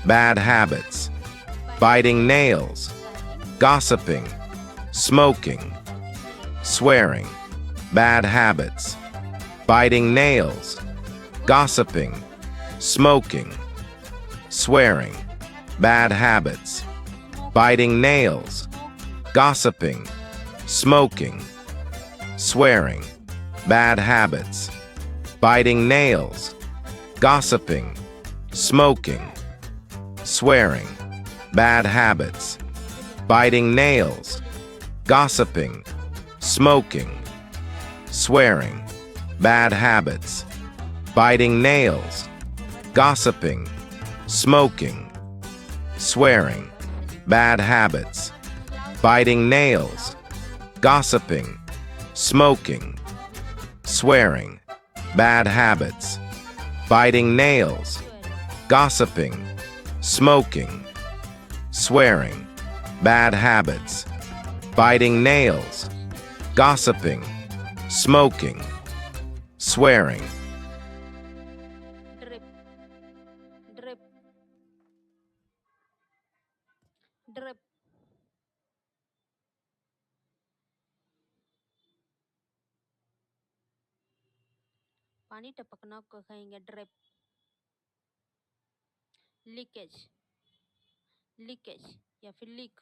bad habits, biting nails, gossiping, smoking, swearing, bad habits, biting nails, gossiping, smoking, swearing, bad habits, biting nails, gossiping, smoking, swearing, bad habits, biting nails, gossiping, smoking, swearing, bad habits, biting nails, gossiping, smoking, swearing, bad habits, biting nails, gossiping, smoking, swearing, bad habits, biting nails, gossiping, smoking, swearing, bad habits, biting nails, gossiping, smoking, swearing, bad habits, biting nails, gossiping, smoking, swearing. Drip, drip, drip. पानी टपकना को कहेंगे drip. Leakage, leakage या फिर leak.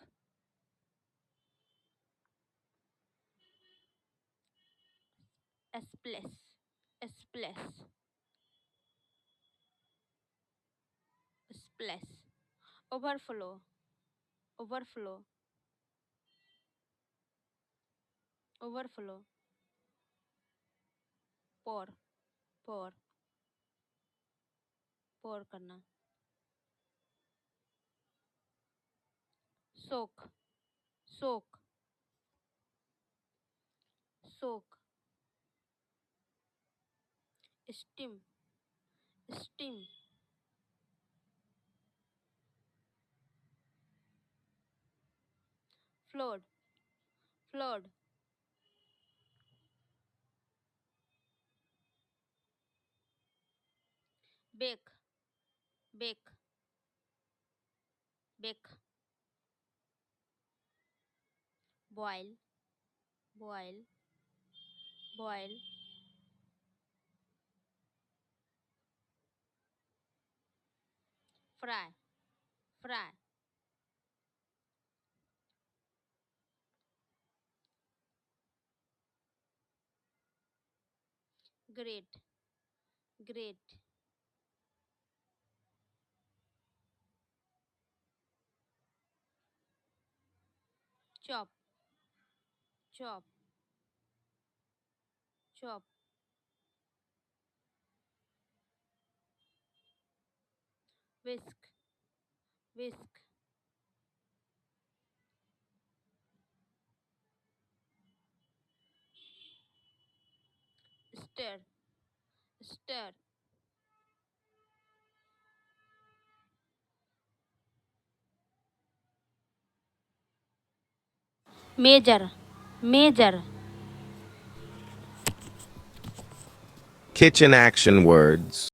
Splash, splash, splash. Overflow, overflow, overflow. Pour, pour, pour करना। Soak, soak, soak. Steam, steam. Flood, flood. Bake, bake, bake. Boil, boil, boil. Fry, fry. Grate, grate. Chop, chop, chop. Whisk, whisk. Stir, stir. Measure, measure. Kitchen action words.